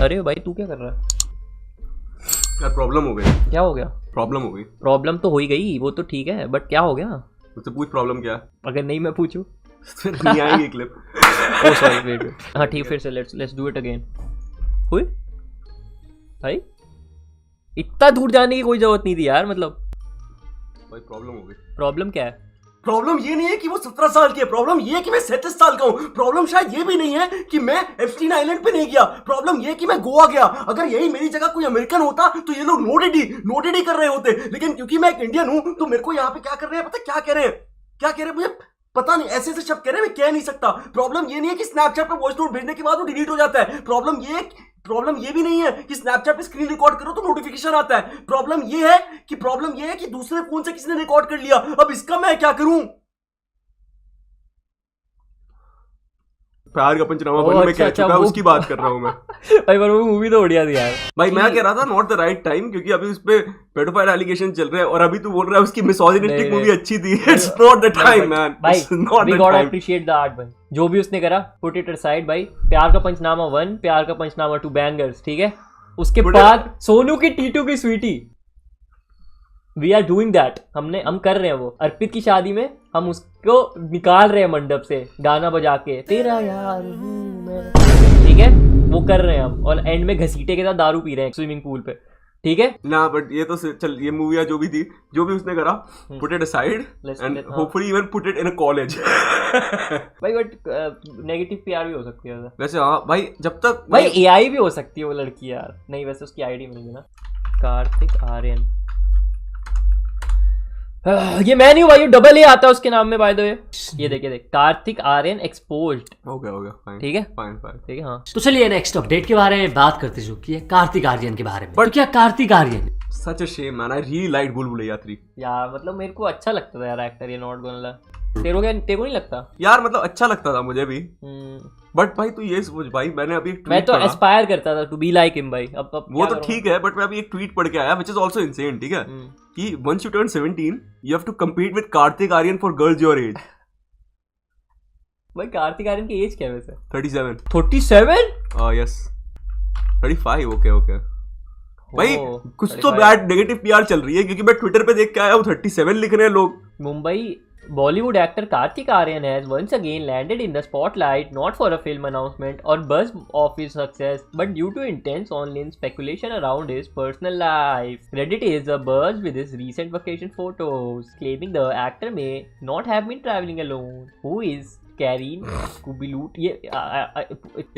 अरे भाई तू क्या कर रहा है यार? प्रॉब्लम हो गई। क्या हो गया? प्रॉब्लम हो गई। प्रॉब्लम तो हो ही गई, वो तो ठीक है, बट क्या हो गया? मुझसे पूछ प्रॉब्लम क्या है। अगर नहीं मैं पूछूं फिर नहीं आएगी क्लिप। Oh sorry, wait. हाँ ठीक, फिर से लेट्स डू इट अगेन। हुई भाई, इतना दूर जाने की कोई जरूरत नहीं थी यार। मतलब भाई प्रॉब्लम हो गई। प्रॉब्लम क्या है? प्रॉब्लम ये नहीं है कि वो 17 साल की है, प्रॉब्लम ये है कि मैं 37 साल का हूँ। प्रॉब्लम शायद ये भी नहीं है कि मैं एप्स्टीन आइलैंड पे नहीं गया। प्रॉब्लम ये है कि मैं गोवा गया। अगर यही मेरी जगह कोई अमेरिकन होता तो ये लोग नोटेड ही कर रहे होते, लेकिन क्योंकि मैं एक इंडियन हूँ तो मेरे को यहाँ पे क्या कर रहे हैं पता, क्या कह रहे हैं मुझे पता नहीं, ऐसे शब्द कह रहे हैं, मैं कह नहीं सकता। प्रॉब्लम ये नहीं है कि स्नैपचैट पे वॉइस नोट भेजने के बाद वो डिलीट हो जाता है। प्रॉब्लम ये भी नहीं है कि स्नैपचैट पे स्क्रीन रिकॉर्ड करो तो नोटिफिकेशन आता है। प्रॉब्लम ये है कि दूसरे फोन से किसी ने रिकॉर्ड कर लिया। अब इसका मैं क्या करूं? प्यार का पंचनामा बनने में कह चुका, उसकी बात कर रहा हूं मैं। भाई पर वो मूवी तो बढ़िया थी यार। भाई मैं कह रहा था नॉट द राइट टाइम, क्योंकि अभी उस पे पेडोफाइल एलिगेशन चल रहे हैं और अभी तू बोल रहा है उसकी मिसोजिनिस्टिक मूवी अच्छी थी। It's not the time man, भाई we got time. Appreciate the art भाई, जो भी उसने करा पुट इट असाइड भाई। प्यार का पंचनामा 1, प्यार का पंचनामा 2 बैंगर्स, ठीक है। उसके बाद सोनू की टीटू की Sweety, we are doing that. हम कर रहे हैं वो। अर्पित की शादी में हम उसको निकाल रहे हैं मंडप से गाना बजा के, तेरा यार हूं मैं, ठीक है। वो कर रहे हैं हम, और एंड में घसीटे के साथ दारू पी रहे हैं स्विमिंग पूल पे, ठीक है ना। बट ये तो चल, ये मूवी जो भी थी, जो भी उसने करा, put it aside and hopefully even put it in a college. भाई बट नेगेटिव पीआर भी हो सकती है वैसे। हाँ भाई, जब तक भाई एआई भी हो सकती है वो लड़की यार। नहीं वैसे उसकी आईडी मिलेगी ना, कार्तिक आर्यन। ये मैं नहीं हूँ भाई, डबल ए आता है उसके नाम में बाय द वे। ये देख कार्तिक आर्यन एक्सपोज्ड। हो गया फाइन, ठीक है फाइन ठीक है। हाँ तो चलिए नेक्स्ट अपडेट के बारे में बात करते जो कि है कार्तिक आर्यन के बारे में। बट क्या Kartik Aaryan such a shame man, I really like बुलबुलैया 3 यार। मतलब मेरे को अच्छा लगता था यार एक्टर, ये नॉट गोना ला। तेरे को नहीं लगता यार? मतलब अच्छा लगता था मुझे भी, बट भाई तू ये सोच भाई, मैंने अभी मैं तो एस्पायर करता था टू बी लाइक हिम भाई। अब वो तो ठीक है, बट मैं अभी एक ट्वीट पढ़ के आया व्हिच इज आल्सो इनसेन, ठीक है, कि once you turn 17 you have to compete with Kartik Aaryan for girls your age. भाई कार्तिक आर्यन की एज क्या है वैसे? 37? यस 35। ओके भाई कुछ तो बैड नेगेटिव पीआर चल रही है, क्योंकि मैं ट्विटर पे देख के आया हूँ 37 लिख रहे हैं लोग। Mumbai Bollywood actor Kartik Aaryan has once again landed in the spotlight, not for a film announcement or buzz of his success, but due to intense online speculation around his personal life. Reddit is abuzz with his recent vacation photos, claiming the actor may not have been traveling alone. Who is Kareen Kubilut?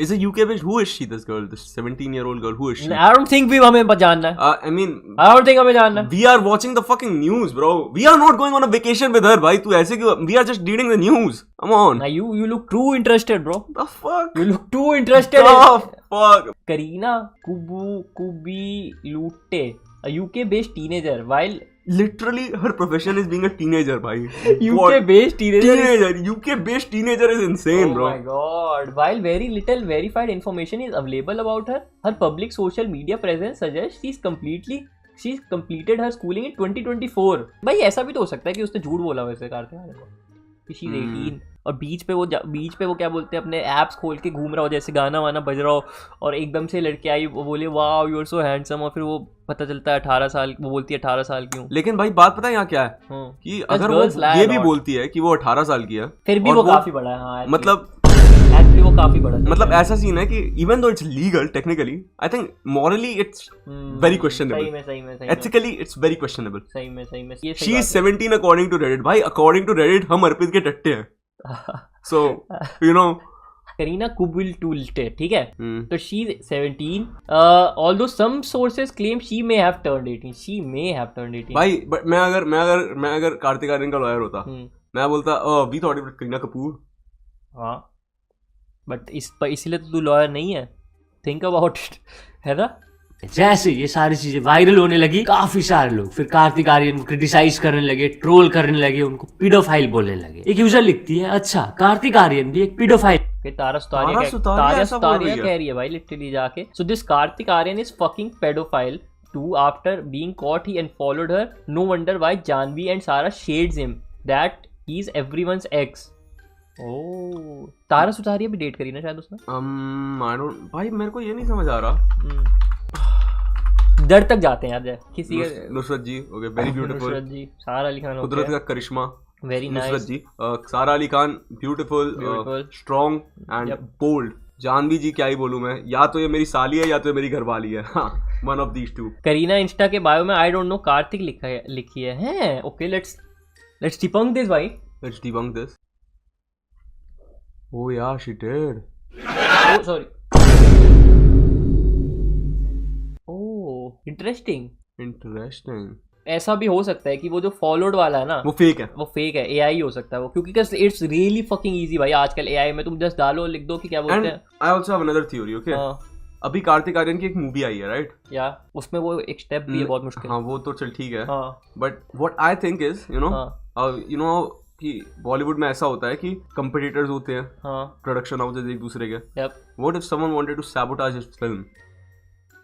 Is a UK bitch. Who is she? This girl, this 17-year-old girl. Who is she? I don't think we हमें जानना है. I mean, I don't think हमें जानना है. We are watching the fucking news, bro. We are not going on a vacation with her, भाई. तू ऐसे क्यों? We are just reading the news. Come on. Now you look too interested, bro. The fuck? You look too interested. The fuck? Kareena Kubilute, a UK-based teenager, while literally her profession is being a teenager, bhai. UK-based teenager. UK-based teenager is insane, bro. Oh my god. While very little verified information is available about her, her public social media presence suggests she's completed her schooling in 2024. भाई ऐसा भी तो हो सकता है कि उसने झूठ बोला वैसे कार्तिक आर्यन को कि she's 18 और बीच पे वो क्या बोलते हैं अपने एप्स खोल के घूम रहा हो, जैसे गाना वाना बज रहा हो, और एकदम से लड़की आई, वो बोले wow you are so handsome, और फिर वो पता चलता है 18 साल, वो बोलती है 18 साल की हूँ। लेकिन भाई बात पता है यहाँ क्या है कि अगर वो ये भी बोलती है कि वो 18 साल की है, फिर भी वो काफी बड़ा है। हाँ मतलब एक्चुअली वो काफी बड़ा है। मतलब ऐसा सीन है कि even though it's legal technically, I think morally it's very questionable, सही में एथिकली इट्स वेरी क्वेश्चनेबल। सही में she is 17 according to Reddit. भाई अकॉर्डिंग टू रेडिट हम अर्पित के टट्टे हैं। So, you know, Kareena Kubilute, ठीक है। तो she is 17. Although some sources claim she may have turned 18. भाई but मैं अगर कार्तिक आर्यन का लॉयर होता, मैं बोलता we thought it Kareena Kapoor. हाँ बट इसीलिए तो तू लॉयर नहीं है। थिंक अबाउट इट, है ना। जैसे ये सारी चीजें वायरल होने लगी, काफी सारे लोग फिर कार्तिक आर्यन को क्रिटिसाइज करने लगे, ट्रोल करने लगे, उनको पीडोफाइल बोलने लगे। एक यूजर लिखती है अच्छा कार्तिक आर्यन भी एक पीडोफाइल। तारा सुतारिया कह रही है भाई लिटरली जाके। So this Kartik Aaryan is fucking paedophile too after being caught he unfollowed her. No wonder why Janvi and Sara shades him that he's everyone's ex. ओ तारा सुतारिया भी डेट करी ना शायद उसने। आई डोंट भाई, मेरे को ये नहीं समझ आ रहा। दर तक जाते हैं यार जय किसी Nusrat ji, okay, very beautiful. Nusrat ji, Sara Ali Khan, कुदरत का करिश्मा, very Nusrat nice ji, Sara Ali Khan, beautiful, strong and bold. Janhvi ji क्या ही बोलूं मैं, या तो ये मेरी साली है या तो ये मेरी घरवाली है, हाँ, one of these two. Kareena Insta के बायो में आई डोंट नो कार्तिक लिखी है हैं। ओके लेट्स डिबंक दिस भाई, लेट्स डिबंक दिस। ओह या she did, oh sorry, oh interesting. ऐसा भी हो सकता है कि वो जो फॉलोड वाला है ना वो फेक है, वो फेक है, एआई हो सकता है वो, क्योंकि इट्स रियली फकिंग इजी भाई। आजकल एआई में तुम जस्ट डालो, लिख दो कि क्या बोलते हैं। I also have another theory, okay. अभी कार्तिक आर्यन की एक मूवी आई है, राइट? या उसमें वो एक स्टेप भी है बहुत मुश्किल। हाँ वो तो चल ठीक है, हाँ but what I think is you know कि बॉलीवुड में ऐसा होता है कि कंपटीटर्स होते हैं, हाँ प्रोडक्शन हाउसेस एक दूसरे के। Yup, what if someone wanted to sabotage his film?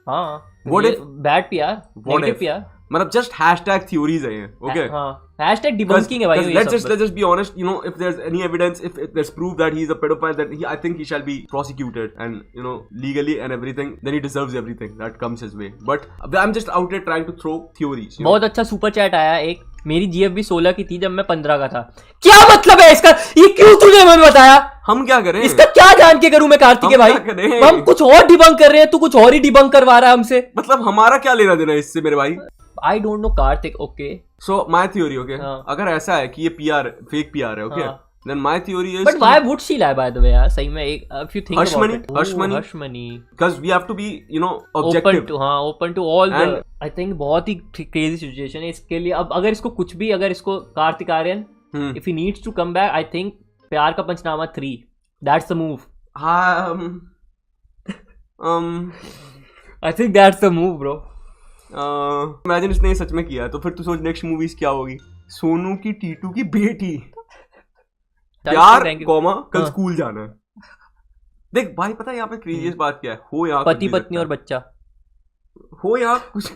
हाँ What if- bad PR, negative PR, मतलब जस्ट हैशटैग थ्योरीज है ये, ओके? हाँ हैशटैग डिबंकिंग है भाई ये let's सब। just be honest, you know, if there's any evidence, if there's proof that he's a pedophile, then I think he shall be prosecuted and, you know, legally and everything, then he deserves everything that comes his way. But I'm just out here trying to throw theories, you know? बहुत अच्छा super chat आया एक, मेरी GF भी 16 की थी जब मैं 15 का था। क्या मतलब है इसका, ये क्यों तूने हमें बताया? हम क्या करें इसका क्या जान के करूं मैं कार्तिक के भाई? क्या करें? हम कुछ और डिबंक कर रहे हैं, तू कुछ और ही डिबंक करवा रहा है हमसे। मतलब हमारा क्या लेना देना इससे मेरे भाई? I don't know Kartik, okay. So my theory, okay, हाँ। अगर ऐसा है कि ये पीआर फेक पीआर है, ओके, हाँ। then my theory is but why would she lie by the way यार, सही में एक if you think Hush money, about it, hush money. because we have to be, you know, open objective. To, हाँ open to all the, And- I think बहुत ही crazy situation है इसके लिए। अब अगर इसको कुछ भी, अगर इसको Kartik Aaryan if he needs to come back, I think Pyaar Ka Panchnama 3, that's the move. I think that's the move bro. Imagine इसने ये सच में किया तो फिर तू सोच नेक्स्ट मूवीज क्या होगी। सोनू की टीटू की बेटी, प्यार कॉमा कल हाँ। स्कूल जाना है। देख भाई, पता है यहाँ पे क्रेजीएस्ट बात क्या है? हो यहाँ पति पत्नी और बच्चा, हो यहाँ कुछ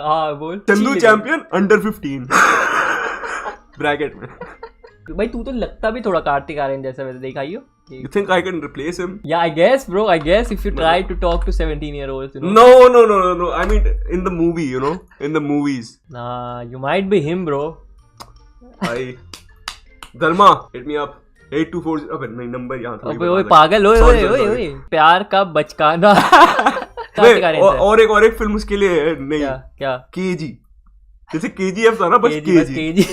हाँ बोल। चंदू चैंपियन अंडर 15 ब्रैकेट में। भाई तू तो लगता भी थोड़ा कार्तिक आर्यन जैसा, वैसे दिखाइयो। You think I can replace him? Yeah, I guess, bro. I guess if you try to talk to 17-year-olds, you know. No. I mean, in the movie, you know, in the movies. Nah, you might be him, bro. भाई, धर्मा, hit me up. 8240. अबे नहीं, number यहाँ थोड़ी ओए बता ओए दे। पागल, ओए Sorry, ओए sorry. ओए प्यार का बचकाना। कार्तिक आर्यन से। और एक फिल्म उसके लिए है, नहीं, क्या केजी, जैसे केजीएफ था ना, बस केजी।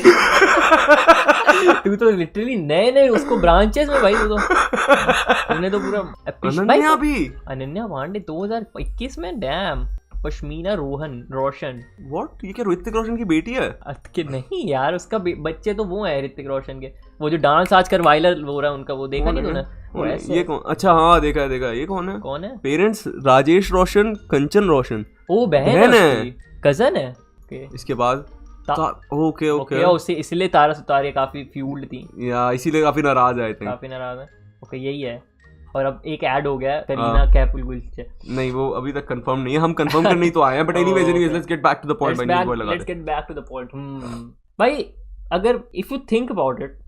तू तो लिटरली नए उसको ब्रांचेस में भाई, तूने तो पूरा अनन्या भी, अनन्या पांडे 2021 में, डैम। पश्मीना रोशन, व्हाट, ये क्या ऋतिक रोशन की बेटी है? कि नहीं यार, उसका बच्चे तो वो है ऋतिक रोशन के, वो जो डांस आजकल वायरल हो रहा है उनका, वो देखा नहीं तूने? वो ऐसे ये कौन? अच्छा हाँ, देखा है। ये कौन है? पेरेंट्स राजेश रोशन, कंचन रोशन। ओ बहन है, कजन है। इसके बाद ओके उससे इसलिए तारा सुतारिया काफी फ्यूल्ड थी, या इसीलिए काफी नाराज है, काफी नाराज है। ओके यही है। और अब एक ऐड हो गया करीना कैपुल गुल से, नहीं वो अभी तक कंफर्म नहीं है, हम कंफर्म करने ही तो आए हैं। But anyways let's get back to the point. Let's get back to the point भाई। अगर if you think about it,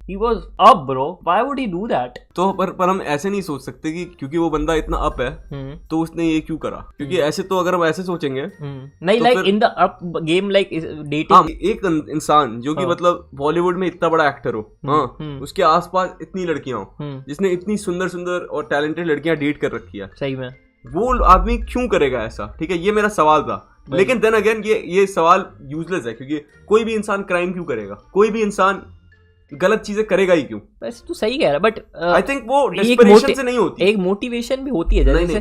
he was up bro, why would he do that? तो पर हम ऐसे नहीं सोच सकते कि क्योंकि वो बंदा इतना अप है तो उसने ये क्यों करा, क्योंकि ऐसे तो अगर हम ऐसे सोचेंगे नहीं, like in the up game, like dating. हाँ, एक इंसान जो कि मतलब बॉलीवुड में इतना बड़ा एक्टर हो, हाँ, उसके आसपास इतनी लड़कियां हो, जिसने इतनी सुंदर सुंदर और टैलेंटेड लड़कियां डेट कर रखी है, सही में वो आदमी क्यों करेगा ऐसा? ठीक है, ये मेरा सवाल था। लेकिन देन अगेन ये सवाल यूजलेस है, क्योंकि कोई भी इंसान क्राइम क्यों करेगा? कोई भी इंसान गलत चीजें करेगा ही क्यों? वैसे तू सही कह रहा है, बट आई थिंक वो डेस्परेशन से नहीं होती, एक मोटिवेशन भी होती है। जैसे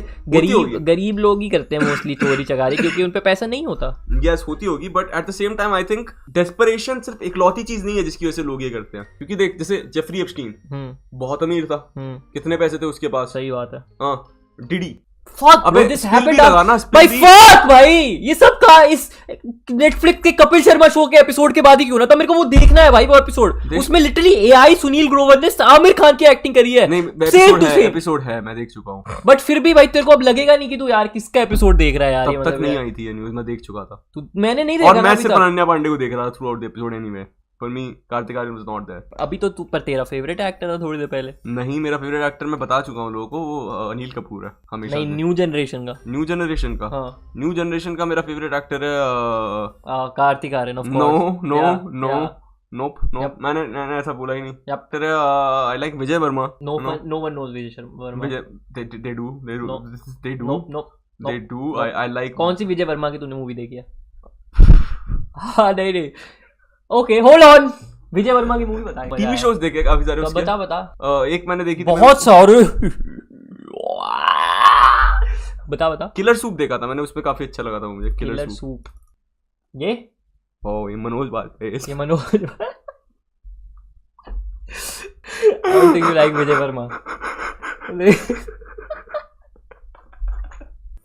गरीब लोग ही करते हैं मोस्टली चोरी चकारी, क्योंकि उन पे पैसा नहीं होता। यस, होती होगी, but at the same time I think desperation सिर्फ इकलौती चीज नहीं है जिसकी वजह से लोग ये करते हैं। क्योंकि देख, जैसे जेफरी एप्स्टीन बहुत अमीर था, कितने पैसे थे उसके पास? सही बात है। हाँ, DD, Fuck, bro, this happened भाई, fuck भाई, ये सब का इस नेटफ्लिक्स के कपिल शर्मा शो के एपिसोड के बाद ही क्यों ना था? मेरे को वो देखना है भाई, वो एपिसोड। उसमें लिटरली एआई सुनील ग्रोवर ने आमिर खान की एक्टिंग करी है। नहीं, एपिसोड है, मैं देख चुका हूँ। बट फिर भी भाई तेरे को अब लगेगा नहीं कि तू यार किसका एपिसोड देख रहा है यार? तब तक नहीं आई थी ये न्यूज, मैं देख चुका था। मैंने नहीं देखा, और मैं सिर्फ अनन्या पांडे को देख रहा था throughout the episode anyway. For me Kartik Aaryan was not there. अभी तो तू पर तेरा फेवरेट एक्टर था थोड़ी देर पहले। नहीं, मेरा फेवरेट एक्टर मैं बता चुका हूँ लोगों को, वो अनिल कपूर है हमेशा। नहीं, न्यू जनरेशन का। न्यू जनरेशन का? हाँ, न्यू जनरेशन का मेरा फेवरेट एक्टर है Kartik Aaryan of no course. No no Yeah. Nope Yep. मैंने ऐसा बोला ही नहीं। Yep. फिर I like Vijay Varma. No one knows Vijay Varma. Vijay they do No. Nope. they do I like। कौन सी विजय वर्मा की तूने मूवी देखी है? हाँ, नहीं। Okay, hold on. Vijay Varma की मूवी बता। टीवी शोज देखे काफी सारे उसके। बता। एक मैंने देखी थी, बहुत सारे। बता। किलर सूप देखा था मैंने, उसमें काफी अच्छा लगा था मुझे किलर सूप। ये ये मनोज बाजपेयी। ये Manoj. I don't think you like Vijay Verma.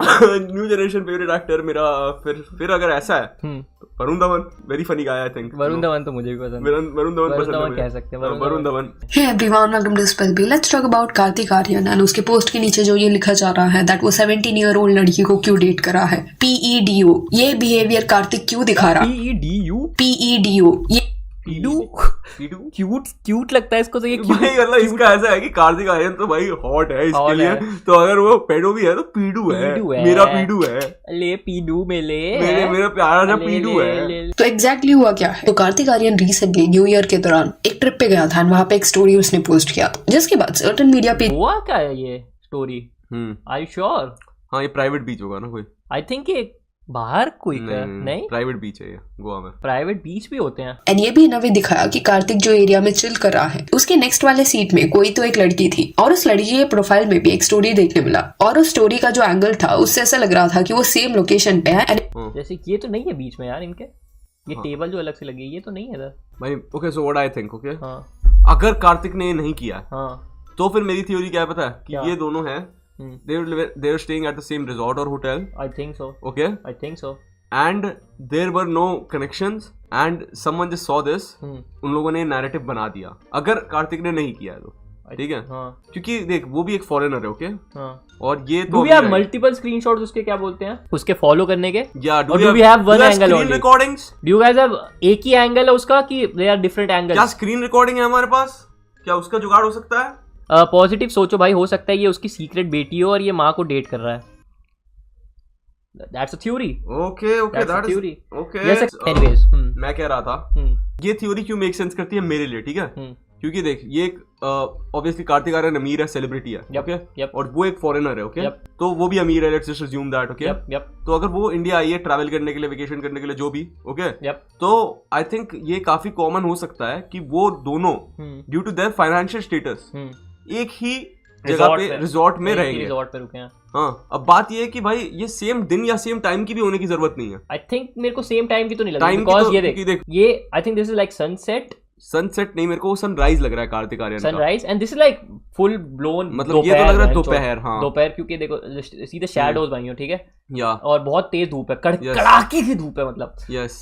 New generation favourite actor मेरा फिर अगर ऐसा है तो Varun Dhawan, very funny guy I think. Varun Dhawan तो मुझे भी पसंद है। वरुण धवन पसंद है, कह सकते हैं Varun Dhawan. Hey everyone, welcome to Spell B. Let's talk about Kartik Aaryan and उसके पोस्ट के नीचे जो ये लिखा जा रहा है दैट वो 17-year-old लड़की को क्यों डेट करा है। PEDO, ये बिहेवियर कार्तिक क्यों दिखा रहा है? PEDO, ये क्यूट लगता है इसको तो। ये भाई मतलब इसका ऐसा है कि कार्तिक आर्यन तो भाई हॉट है इसके लिए, तो अगर वो पेडो भी है तो पीडू है। मेरा पीडू है। ले पीडू में ले, मेरा प्यारा सा पीडू है। तो एग्जैक्टली हुआ क्या है? तो Kartik Aaryan recently new year के दौरान एक ट्रिप पे गया था एंड वहां पे एक स्टोरी उसने पोस्ट किया था, जिसके बाद सर्टेन मीडिया पे हुआ क्या है ये स्टोरी? Are you sure? हाँ, ये प्राइवेट बीच होगा ना कोई? आई थिंक ये बाहर कोई का नहीं, प्राइवेट बीच है ये गोवा में। प्राइवेट बीच भी होते हैं। एंड ये भी इन्होंने दिखाया कि कार्तिक जो एरिया में चिल कर रहा है उसके नेक्स्ट वाले सीट में कोई तो एक लड़की थी और उस लड़की के प्रोफाइल में भी एक स्टोरी देखने मिला और उस स्टोरी का जो एंगल था उससे ऐसा लग रहा था कि वो सेम लोकेशन पे है। जैसे ये तो नहीं है बीच में यार इनके, ये टेबल जो अलग से लगी है ये तो नहीं है इधर भाई। Okay, so what I think, okay, हाँ, अगर कार्तिक ने नहीं किया हाँ, तो फिर मेरी थ्योरी क्या है पता है कि क्या? ये दोनों हैं, they were staying at the same resort or hotel, I think so, okay, I think so, and there were no connections and someone just saw this, उन लोगों ने नैरेटिव बना दिया अगर कार्तिक ने नहीं किया तो, ठीक है? हाँ, क्योंकि देख वो भी एक फॉरेनर है, ओके, हाँ, और ये do we have multiple screenshots उसके क्या बोलते हैं उसके फॉलो करने के? या do we have one angle only? recordings? Do you guys have एक ही एंगल है उसका कि they are different angles? क्या स्क्रीन रिकॉर्डिंग है हमारे पास? क्या उसका जुगाड़ हो सकता है? पॉजिटिव सोचो भाई, हो सकता है ये उसकी सीक्रेट बेटी हो और ये माँ को डेट कर रहा है। That's a theory. Okay, That's a that is theory. okay. Yes, anyways. मैं कह रहा था ये थ्योरी क्यों मेक सेंस करती है मेरे लिए, ठीक है? क्योंकि देख ये एक ऑब्वियसली कार्तिक आर्यन अमीर है, सेलिब्रिटी है, ओके, और वो एक फॉरेनर है, ओके, तो वो भी अमीर है, let's just assume that, okay. तो अगर वो इंडिया आई है ट्रैवल करने के लिए, वेकेशन करने के लिए, जो भी, ओके, तो आई थिंक ये काफी कॉमन हो सकता है कि वो दोनों due to their financial status एक ही जगह पे रिजॉर्ट में रहेंगे, रिजॉर्ट पे रुके हैं। हाँ, अब बात ये है कि भाई ये सेम दिन या सेम टाइम की भी होने की जरूरत नहीं है। आई थिंक मेरे को सेम टाइम की तो नहीं लग रही, बिकॉज़ ये देख ये I think this is like sunset नहीं, मेरे को सनराइज लग रहा है कार्तिक आर्यन का। Sunrise and this is like full blown, मतलब ये तो लग रहा है दोपहर। हाँ, दोपहर, क्योंकि देखो सीधे शैडोज भाइयों, ठीक है, या और बहुत तेज धूप है, कड़ाके की धूप है, मतलब yes,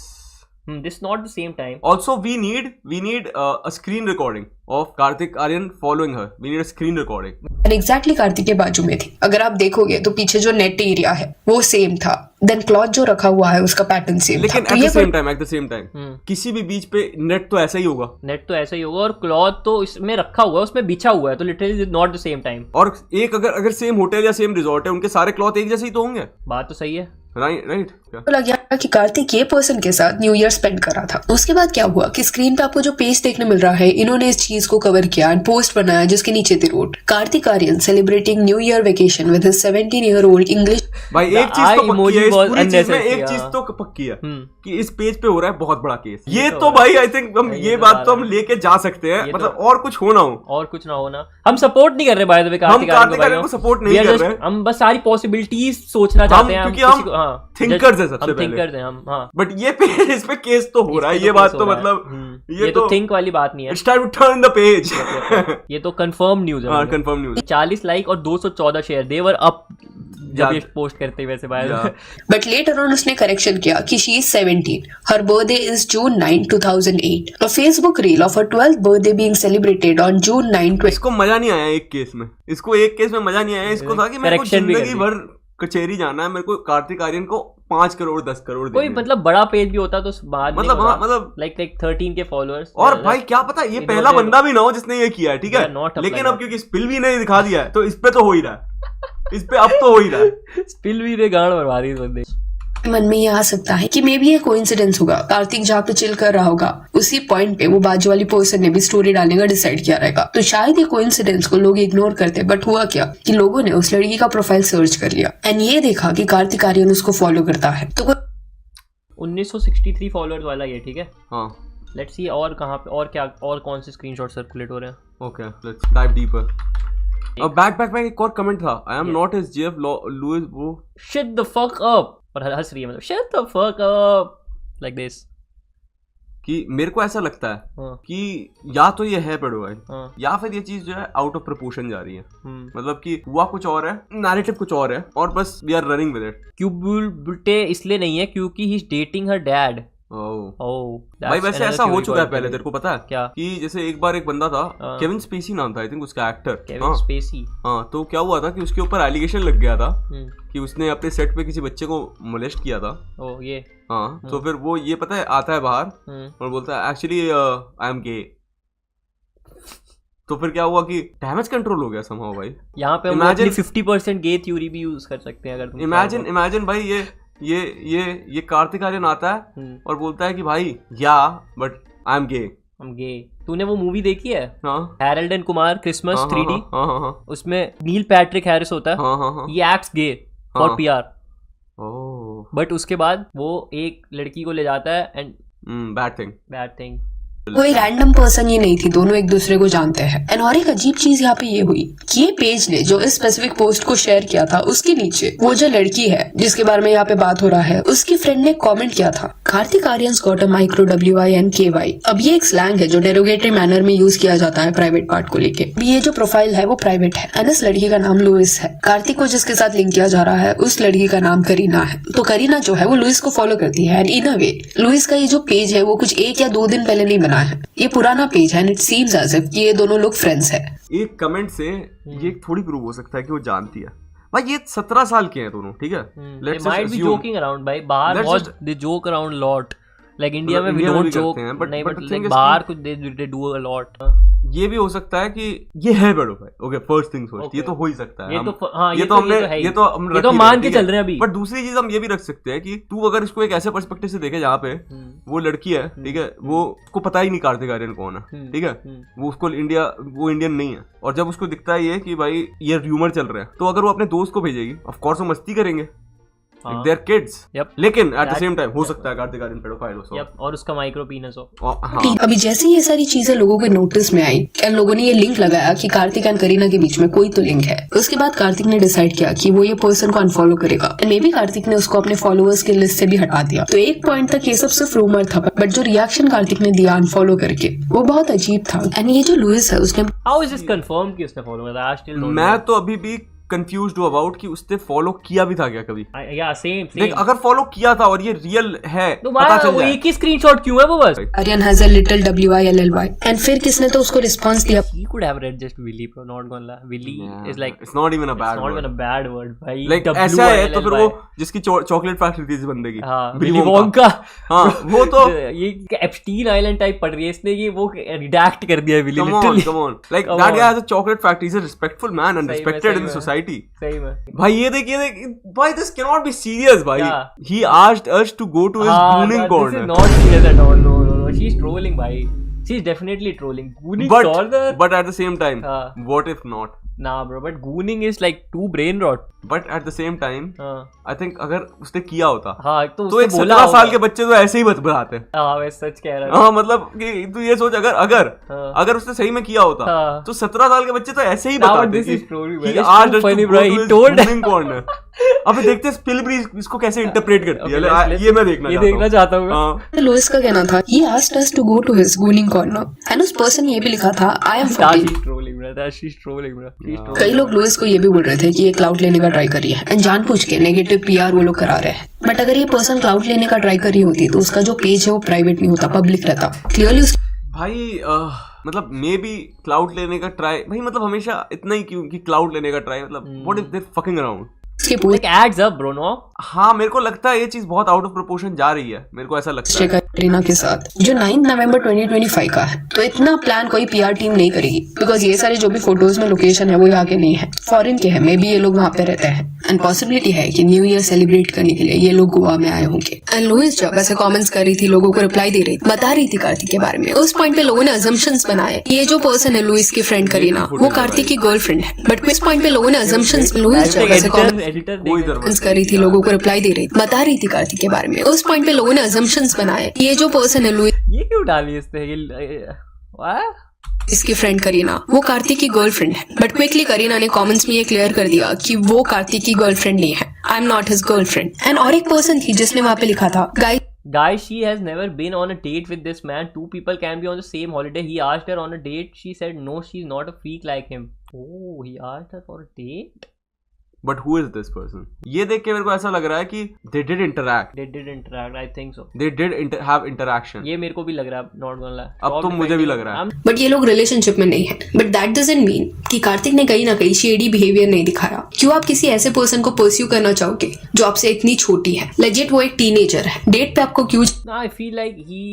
this not the same time. Also we need a screen recording of Kartik Aaryan following her. We need a screen recording. और एग्जैक्टली कार्तिक के बाजू में थी। अगर आप देखोगे तो पीछे जो नेट एरिया है वो सेम था, देन क्लॉथ जो रखा हुआ है उसका पैटर्न सेम था। लेकिन एट द सेम टाइम किसी भी बीच पे नेट तो ऐसा ही होगा, नेट तो ऐसा ही होगा और क्लॉथ तो इसमें रखा हुआ है, उसमें बिछा हुआ है, तो literally not the same time. और एक अगर सेम होटल या सेम रिजॉर्ट है, उनके सारे क्लॉथ एक जैसे ही तो होंगे। बात तो सही है, राइट। तो लग गया कि कार्तिक ये पर्सन के साथ न्यू ईयर स्पेंड कर रहा था। उसके बाद क्या हुआ कि स्क्रीन पे आपको जो पेज देखने मिल रहा है, इन्होंने इस चीज को कवर किया एंड पोस्ट बनाया जिसके नीचे थी wrote Kartik Aaryan celebrating new year vacation with his 17-year-old English. भाई एक चीज तो पक्की है इस पूरी चीज में, एक चीज तो पक्की है कि इस पेज पे हो रहा है बहुत बड़ा केस। ये तो भाई आई थिंक हम ये बात तो हम लेके जा सकते हैं, मतलब और कुछ होना हो, और कुछ ना होना। हम सपोर्ट नहीं कर रहे by the way Kartik Aaryan को, सपोर्ट नहीं कर रहे, हम बस सारी पॉसिबिलिटीज सोचना चाहते हैं, क्योंकि हम थिंकर्स हैं सबसे पहले, थिंकर्स हैं हम। हाँ, बट ये पेज इस पे केस तो हो रहा है, ये बात तो मतलब ये तो थिंक वाली बात नहीं है, it's time to turn the page. ये तो कंफर्म न्यूज़ है, कंफर्म न्यूज़। 40 लाइक और 214 शेयर, दे वर अप जब ये पोस्ट करते वैसे बाय। बट लेटर ऑन उसने करेक्शन किया कि she is 17, her birthday is June 9, 2008। A Facebook reel of her 12th birthday being celebrated on June 9, 20। इसको मजा नहीं आया एक केस में, इसको एक केस में मजा नहीं आया, इसको था कि मेरे को जिंदगी भर कचहरी जाना है, मेरे को कार्तिक आर्यन को 5 करोड़ 10 करोड़ कोई मतलब बड़ा पेज भी होता तो बाद में मतलब हाँ मतलब लाइक 13 के फॉलोअर्स। और भाई क्या पता ये पहला बंदा भी ना हो जिसने ये किया है, ठीक है, लेकिन अब क्योंकि स्पिल भी ने दिखा दिया है तो इस पे तो हो ही रहा है, इस पे अब तो हो ही रहा है। स्पिल भी ने गांड भरवा दी इस बंदे। मन में ये आ सकता है कि मे बी ये कोइंसिडेंस होगा, कार्तिक जहाँ पे चिल कर रहा होगा उसी पॉइंट पे वो बाजू वाली पर्सन ने भी स्टोरी डालने का डिसाइड किया रहेगा। तो शायद ये कोइंसिडेंस को लोग इग्नोर करते, बट हुआ क्या कि लोगों ने उस लड़की का प्रोफाइल सर्च कर लिया एंड ये देखा कि कार्तिक आर्यन उसको फॉलो करता है। तो 1963 फॉलोअर्स वाला ये, ठीक है। हाँ लेट्स सी और कहाँ पे और क्या और कौन से स्क्रीनशॉट सर्कुलेट हो रहे हैं। Okay let's dive deeper. Back एक और कमेंट था, I am not as Jeff Lewis वो शिट द फक अप, और हंस रही है मतलब shit the fuck up like this. कि मेरे को ऐसा लगता है हाँ। कि या तो ये है पेडोफाइल हाँ। या फिर ये चीज जो है आउट ऑफ प्रपोर्शन जा रही है, मतलब कि हुआ कुछ और है, नैरेटिव कुछ और है और बस we are running with it. क्यूबुल्टे इसलिए नहीं है क्योंकि he is dating her dad. भाई वैसे ऐसा हो चुका है पहले, तेरे को पता है क्या? कि जैसे एक बार एक बंदा था, केविन स्पेसी नाम था आई थिंक उसका एक्टर, केविन स्पेसी। हाँ तो क्या हुआ था कि उसके ऊपर एलिगेशन लग गया था कि उसने अपने सेट पे किसी बच्चे को मोलेस्ट किया था। ओ ये हाँ तो फिर वो ये पता है आता है बाहर और बोलता है एक्चुअली आई एम गे। तो फिर क्या हुआ कि डैमेज कंट्रोल हो गया समहाउ भाई। यहाँ पे हम अपनी 50% गे थ्योरी भी यूज कर सकते हैं अगर तुम इमेजिन भाई ये कार्तिक आर्यन आता है और बोलता है कि भाई या बट आई एम गे। तूने वो मूवी देखी है Harold and Kumar Christmas 3D? हाँ। उसमें नील पैट्रिक हैरिस होता है, हाँ। ये acts gay for PR, oh but उसके बाद वो एक लड़की को ले जाता है एंड बैड थिंग। कोई रैंडम पर्सन ये नहीं थी, दोनों एक दूसरे को जानते हैं। एंड और एक अजीब चीज यहाँ पे ये हुई कि ये पेज ने जो इस स्पेसिफिक पोस्ट को शेयर किया था उसके नीचे वो जो लड़की है जिसके बारे में यहाँ पे बात हो रहा है उसकी फ्रेंड ने कमेंट किया था, Kartik Aryans got a micro WINKY। अब ये एक स्लैंग है जो डेरोगेटरी मैनर में यूज किया जाता है प्राइवेट पार्ट को लेके। ये जो प्रोफाइल है वो प्राइवेट है एंड इस लड़की का नाम लुइस है। कार्तिक को जिसके साथ लिंक किया जा रहा है उस लड़की का नाम करीना है। तो करीना जो है वो लुइस को फॉलो करती है and in a way Louis का ये जो पेज है वो कुछ 1 या 2 दिन पहले नहीं बना है, ये पुराना पेज है and it seems as if कि ये दोनों लोग फ्रेंड्स हैं। एक कमेंट से ये थोड़ी प्रूव हो सकता है कि वो जानती है। भाई ये 17 साल के हैं दोनों, ठीक है। They might be joking around भाई, बाहर बहुत they joke around lot, like India में we don't joke, नहीं but like बाहर कुछ they do a lot। ये भी हो सकता है कि ये है paedophile. Okay first things first, ये तो हो ही सकता है। ये तो हम मान के चल रहे हैं अभी। बट दूसरी चीज हम ये भी रख सकते हैं कि तू अगर इसको एक ऐसे पर्सपेक्टिव से देखे जहाँ पे वो लड़की है, ठीक है, वो उसको पता ही नहीं कार्तिक आर्यन कौन है, ठीक है, वो उसको वो इंडियन नहीं है, और जब उसको दिखता है ये कि भाई ये र्यूमर चल रहा है तो अगर वो अपने दोस्त को भेजेगी ऑफ कोर्स वो मस्ती करेंगे, देयर किड्स, लेकिन एट द सेम टाइम हो सकता है कार्तिक आर्यन पेडोफाइल हो और उसका माइक्रो पीनस हो। अभी जैसे ये सारी चीजें लोगों के नोटिस में आई एंड लोगों ने ये लिंक लगाया कि कार्तिक एंड करीना के बीच में कोई तो लिंक है, उसके बाद कार्तिक ने डिसाइड किया कि वो ये पर्सन को अनफॉलो करेगा एंड मे बी कार्तिक ने उसको अपने फॉलोअर्स की लिस्ट से भी हटा दिया। तो एक पॉइंट तक ये सब सिर्फ रूमर था, बट जो रिएक्शन कार्तिक ने दिया अनफॉलो करके वो बहुत अजीब था। एंड ये जो लुइस है उसने हाउ इज दिस कंफर्म कि उसने फॉलो किया? I still don't know. मैं तो अभी भी कंफ्यूज्ड हूँ अबाउट कि उसने फॉलो किया भी था क्या कभी। या सेम देख अगर फॉलो किया था और ये रियल है तो पता चल जाए। एक ही स्क्रीनशॉट क्यों है वो बस? Aaryan has a little WILLY and फिर किसने तो उसको रिस्पांस दिया। He could have read just Willy bro, not gonna lie. Willy is like it's not even a bad word. It's not even a bad word भाई। like ऐसा है तो फिर वो जिसकी चॉकलेट फैक्ट्री थी इस बंदे की, विली वोंका, हाँ वो तो ये एप्स्टीन आइलैंड टाइप पढ़ रही है इसने, ये वो रिडैक्ट कर दिया willy literally. come on like that guy has a chocolate factory, he's a respectful man and respected in the society। सही में भाई ये देख भाई this cannot be serious भाई। he asked us to go to his gooning corner। this is not serious at all। no she's trolling भाई, she's definitely trolling। gooning but at the same time what if not? Nah bro, but gooning is like too brain rot। but at the same time I think अगर उसने किया होता तो एक 17 साल के बच्चे तो ऐसे ही बताते हैं। मैं सच कह रहा हूँ। मतलब कि तू ये सोच अगर उसने सही में किया होता तो 17 साल के बच्चे तो ऐसे ही बताते हैं। अबे देखते हैं स्पिल भी इसको कैसे इंटरप्रेट करती है। ये मैं देखना चाहता हूँ। लुइस का कहना था he asked us to go to his gooning corner and उस पर्सन ये भी लिखा था I am 14। कई लोग लुइस को ये भी बोल रहे थे कि ये क्लाउड लेने का ट्राई कर रही है एंड जानबूझ के नेगेटिव PR वो लोग करा रहे हैं। बट अगर ये पर्सन क्लाउड लेने का ट्राई कर रही होती तो उसका जो पेज है वो प्राइवेट नहीं होता, पब्लिक रहता। क्लियरली भाई मतलब मे बी क्लाउड लेने का ट्राई, भाई मतलब हमेशा इतना ही क्यों कि क्लाउड लेने का ट्राई, मतलब what if they fucking around, उसके post Like adds up, bro, no? हाँ मेरे को लगता है ये चीज बहुत आउट ऑफ प्रोपोर्शन जा रही है, मेरे को ऐसा लगता है। करीना के साथ जो 9 नवंबर 2025 का है, तो इतना प्लान कोई पीआर टीम नहीं करेगी, बिकॉज ये सारे जो भी फोटोज में लोकेशन है वो यहाँ के नहीं है, फॉरेन के हैं। मे बी ये लोग वहाँ पे रहते हैं एंड पॉसिबिलिटी है कि न्यू ईयर सेलिब्रेट करने के लिए ये लोग गोवा में आए होंगे। एंड लुइस जब ऐसे कमेंट्स कर रही थी, लोगों को रिप्लाई दे रही थी, बता रही थी कार्तिक के बारे में, उस पॉइंट पे लोगों ने अजम्पशंस बनाए। ये जो पर्सन है लुइस की फ्रेंड करीना, वो कार्तिक की गर्लफ्रेंड है, बट इस पॉइंट पे लोगों ने अजम्पशंस, लुइस जब ऐसे कमेंट्स कर रही थी, लोगों को रिप्लाई दे रही थी, बता रही थी कार्तिक के बारे में, उस पॉइंट पे लोगों ने अजम्पशंस बनाए। ये जो पर्सन है लुइस, ये क्यों डाली इसने? इसकी फ्रेंड करीना, वो कार्तिक की गर्लफ्रेंड है, बट क्विकली करीना ने कमेंट्स में ये क्लियर कर दिया कि वो कार्तिक की गर्लफ्रेंड नहीं है, आई am not his girlfriend. And और एक पर्सन थी जिसने वहां पे लिखा था, Guys, she has never been on a date with this man. Two people can be on the same holiday. He asked her on a date. She said no, she's not a freak like him. Oh, he asked her for a date? But who is this person? ये देख के मेरे को ऐसा लग रहा है कि they did interact, They did interact, I think so. They did have interaction. ये मेरे को भी लग रहा है, not gonna lie. अब तो मुझे भी लग रहा है। बट ये लोग रिलेशनशिप में नहीं है, बट दैट डजंट मीन कि कार्तिक ने कहीं ना कहीं शेडी बिहेवियर नहीं दिखाया। क्यों आप किसी ऐसे पर्सन को परस्यू करना चाहोगे जो आपसे इतनी छोटी है? लेजिट वो एक टीनेजर है, डेट पे आपको क्यों? I feel like he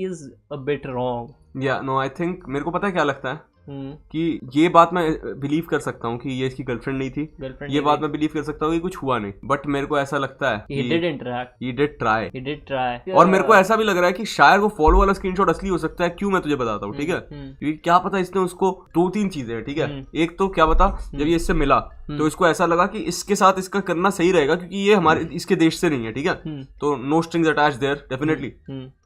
is a bit wrong. या नो आई थिंक, मेरे को पता है क्या लगता है Hmm. कि ये बात मैं बिलीव कर सकता हूँ कि ये इसकी गर्लफ्रेंड नहीं थी, Girlfriend ये नहीं बात मैं बिलीव कर सकता हूँ कि कुछ हुआ नहीं, बट मेरे को ऐसा लगता है He did interact. He did try. He did try. और मेरे को ऐसा भी लग रहा है कि शायद वो फॉलो वाला स्क्रीनशॉट असली हो सकता है। क्यों, मैं तुझे बताता हूँ, ठीक है? क्योंकि क्या पता इसने उसको 2-3 चीजें हैं, ठीक है? एक तो क्या पता जब ये इससे मिला तो इसको ऐसा लगा कि इसके साथ इसका करना सही रहेगा क्योंकि ये हमारे इसके देश से नहीं है, ठीक है? तो no strings attached there definitely.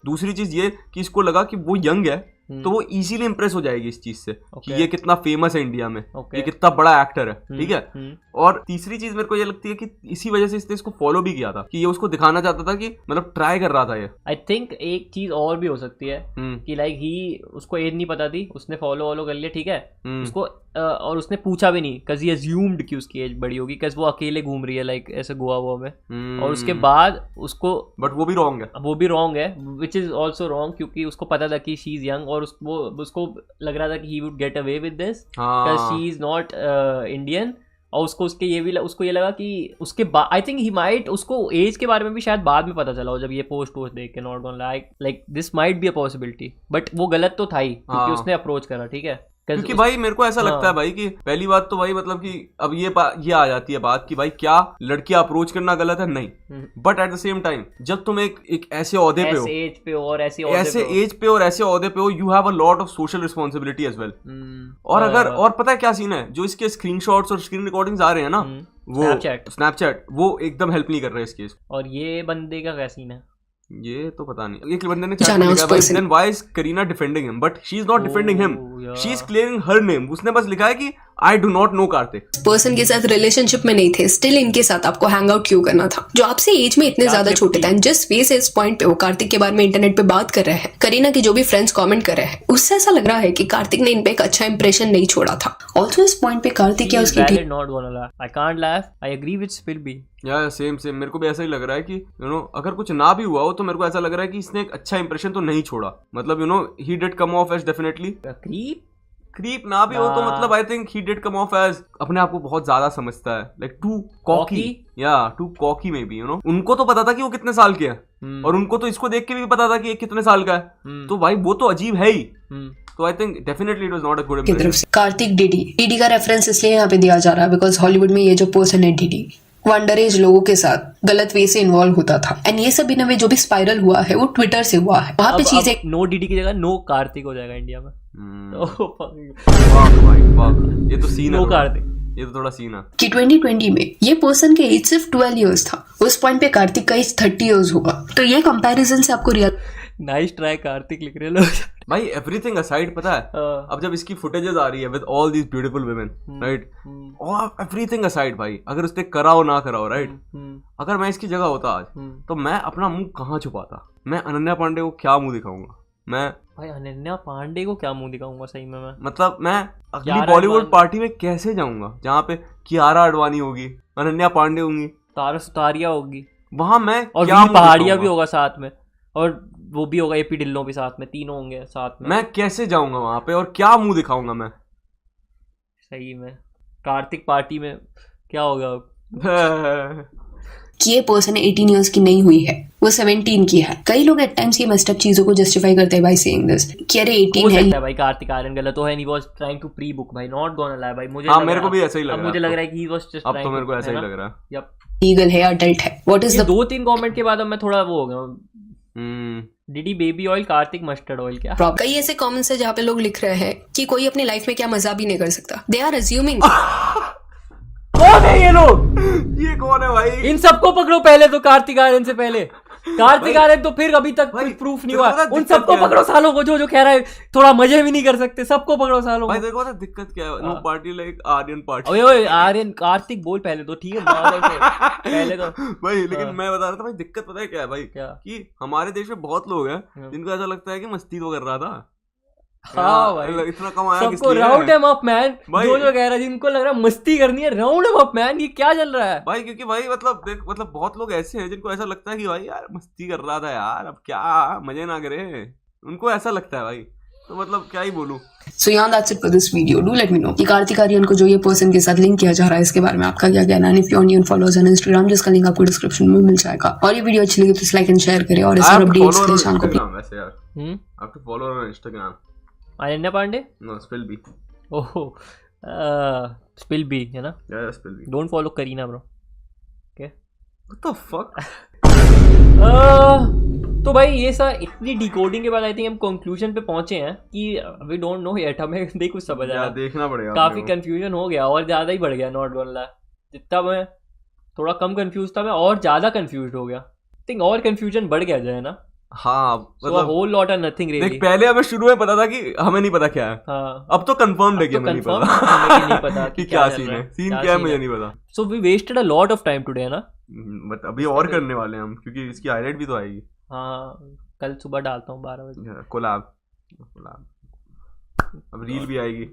दूसरी चीज ये कि इसको लगा कि वो यंग है तो वो इजीली इंप्रेस हो जाएगी इस चीज से कि ये कितना फेमस है इंडिया में, ये कितना बड़ा एक्टर है, ठीक है? और तीसरी चीज मेरे को ये लगती है कि इसी वजह से इसने इसको फॉलो भी किया था कि ये उसको दिखाना चाहता था कि मतलब ट्राई कर रहा था ये। आई थिंक एक चीज और भी हो सकती है कि लाइक ही, उसको एज नहीं पता थी, उसने फॉलो कर लिया, ठीक है? उसको और उसने पूछा भी नहीं, कज ही अज्यूम्ड कि उसकी एज बड़ी होगी, कज वो अकेले घूम रही है लाइक ऐसे गोवा में। और उसके बाद उसको, बट वो भी रॉन्ग है, विच इज ऑल्सो रॉन्ग, क्योंकि उसको पता था कि शी इज यंग और उसको लग रहा था कि he would get away with this because she is not Indian. और उसको ये लगा कि उसके बाद आई थिंक ही माइट, उसको एज के बारे में भी शायद बाद में पता चला हो जब ये पोस्ट देख के, not gonna like this might be a possibility, but वो गलत तो था ही क्योंकि उसने अप्रोच करा, ठीक है? क्योंकि भाई मेरे को ऐसा लगता है भाई कि पहली बात तो भाई मतलब कि अब ये आ जाती है बात कि भाई क्या लड़कियां अप्रोच करना गलत है? नहीं, but at the same time जब तुम एक ऐसे ओहदे पे हो, ऐसे एज पे और ऐसे ओहदे पे हो, you have a lot of social responsibility as well. और पता है क्या सीन है, जो इसके स्क्रीनशॉट्स और स्क्रीन रिकॉर्डिंग्स आ रहे हैं ना, वो स्नैपचैट वो एकदम हेल्प नहीं कर रहे इस केस। और ये बंदे का क्या सीन है ये तो पता नहीं। एक बंदे ने चैट में लिखा है, then why is Kareena defending him? But she is not defending him. She is clearing her name. उसने बस लिखा है कि I do not know Kartik. Person के साथ रिलेशनशिप में नहीं थे, स्टिल इनके साथ आपको हैंग आउट क्यों करना था, जो आपसे एज में इतने ज्यादा छोटे थे? जिस वे से इस पॉइंट पे वो कार्तिक के बारे में इंटरनेट पे बात कर रहे हैं, करीना के जो भी फ्रेंड्स कमेंट कर रहे हैं, उससे ऐसा लग रहा है कि कार्तिक ने इन पे एक अच्छा इंप्रेशन नहीं छोड़ा था। ऑल्सो इस पॉइंट पे कार्तिक या उसकी team, not gonna lie, I can't laugh, I agree with स्पिलबी। या सेम मेरे को भी ऐसा ही लग रहा है कि अगर कुछ ना भी हुआ हो तो मेरे को ऐसा लग रहा है कि इसने एक अच्छा इंप्रेशन तो नहीं छोड़ा। मतलब he did come off as definitely creep ना भी हो तो मतलब I think he did come off as अपने आप को बहुत ज्यादा समझता है, लाइक टू कॉकी या टू कॉकी में भी उनको तो पता था कि वो कितने साल के हैं और उनको तो इसको देख के भी पता था कि ये कितने साल का है, तो भाई वो तो अजीब है ही। तो I think definitely it was not a good impression. Kartik DD का रेफरेंस इसलिए यहाँ पे दिया जा रहा है बिकॉज हॉलीवुड में ये जो पर्सन है डीडी, वो अंडर एज लोगों के साथ गलत वे से इन्वॉल्व होता था। एंड ये सब इन वे जो भी स्पाइरल हुआ है वो ट्विटर से हुआ है। वहाँ पे चीजें नो डीडी की जगह नो कार्तिक हो जाएगा इंडिया में। ये तो सीन है, नो कार्तिक, ये तो थोड़ा सीन है कि 2020 में ये पर्सन के एज सिर्फ 12 इयर्स था, उस पॉइंट पे कार्तिक का एज 30 इयर्स होगा। तो ये कंपैरिजन से आपको रियल नाइस ट्राई कार्तिक लिख रहे लोग भाई। एवरीथिंग असाइड पता है अब जब इसकी फुटेजेस आ रही है with all these beautiful women, right, और एवरीथिंग असाइड भाई, अगर उसने करा हो ना करा हो, राइट, अगर मैं इसकी जगह होता आज तो मैं अपना मुंह कहाँ छुपाता? मैं अनन्या पांडे को क्या मुंह दिखाऊंगा? मैं भाई अनन्या पांडे को क्या मुंह दिखाऊंगा सही में? मैं मतलब मैं अगली बॉलीवुड पार्टी में कैसे जाऊंगा जहाँ पे कियारा आडवाणी होगी, अनन्या पांडे होंगी, तारा सुतारिया होगी, वहां मैं और क्या पहाड़िया भी होगा साथ में, और वो भी होगा एपी ढिल्लों भी साथ में, तीनों होंगे साथ में। मैं कैसे जाऊंगा वहां पे और क्या मुंह दिखाऊंगा मैं? सही में कार्तिक पार्टी में क्या होगा? कि ये पर्सन 18 इयर्स की नहीं हुई है, वो 17 की है। कई लोग एट टाइम्स ये मस्ट अप चीजों को जस्टिफाई करते हैं बाय सेइंग दिस कि अरे 18 है। भाई कार्तिक आर्यन गलत हो, and he was trying to pre book भाई, नॉट गोना लाई भाई। मुझे हाँ मेरे को भी ऐसा ही लग रहा है। मुझे लग रहा है कि ही वाज जस्ट अब तो मेरे को ऐसा ही लग रहा है। यप, लीगल है, अडल्ट है। व्हाट इज द 2-3 कमेंट के बाद अब मैं थोड़ा वो हो गया। DD baby oil, Kartik mustard oil क्या? प्रॉब्लम? कई ऐसे कमेंट्स है जहाँ पे लोग लिख रहे हैं कि कोई अपनी लाइफ में क्या मजा भी नहीं कर सकता। They are assuming. कौन है ये लोग? ये कौन है भाई? इन सबको पकड़ो पहले तो, कार्तिक आर्यन से पहले। कार्तिक आर्यन तो फिर अभी तक कुछ प्रूफ नहीं हुआ। उन सबको पकड़ो सालों को जो कह रहा है थोड़ा मजे भी नहीं कर सकते, सबको पकड़ो सालों को। भाई देखो ना दिक्कत क्या है, no party like Aaryan party. ओए ओए आर्यन, कार्तिक बोल पहले तो, ठीक है पहले तो भाई लेकिन मैं बता रहा था भाई, दिक्कत पता है क्या है भाई? क्या? कि हमारे देश में बहुत लोग हैं जिनको ऐसा लगता है कि मस्ती तो कर रहा था। हाँ भाई, इतना कमाया सबको राउंड एम अप मैन। जो कह रहा है, जिनको लग रहा है मस्ती करनी है, राउंड एम अप मैन। ये क्या चल रहा है भाई? क्योंकि भाई मतलब देख, मतलब बहुत लोग ऐसे हैं जिनको ऐसा लगता है कि भाई यार मस्ती कर रहा था यार, अब क्या मजे ना करे, उनको ऐसा लगता है भाई। तो मतलब क्या ही बोलूं। So yeah, that's it for this video. Do let me know कि कार्तिक आर्यन को जो ये पर्सन के साथ लिंक किया जा रहा है, इसके बारे में आपका क्या कहना है। If you want follow us on Instagram, जिसका लिंक आपको डिस्क्रिप्शन में मिल जाएगा। और ये वीडियो अच्छी लगी तो लाइक एंड शेयर करें, और ऐसे अपडेट्स के लिए चैनल को वैसे यार I have to follow her on Instagram. Ananya Panday? No, Spill B. Oh, spill B है ना? Yeah, Spill B. Don't follow Kareena bro. Okay, What the fuck? तो भाई ये सब इतनी डिकोडिंग के बाद आई थिंक हम कंक्लूजन पे पहुंचे हैं कि वी डोंट नो येट, हमें नहीं कुछ समझ आया। देखना पड़ेगा। काफी कंफ्यूजन हो गया और ज्यादा ही बढ़ गया, नॉट गोना लाई। जितना मैं थोड़ा कम कंफ्यूज था, मैं और ज्यादा कंफ्यूज हो गया। थिंक और कंफ्यूजन बढ़ गया जो है ना। हाँ मतलब whole lot of nothing really. देख पहले हमें शुरू में पता था कि हमें नहीं पता क्या है। हाँ, अब तो कंफर्म्ड है कि हमें नहीं पता कि क्या सीन है। सीन क्या है मुझे नहीं पता। So we wasted a lot of time today ना। बट अभी और करने वाले हैं हम, क्योंकि इसकी हाईलाइट भी तो आएगी। हाँ, कल सुबह डालता हूँ 12 बजे। कोलैब। अब रील भी आएगी।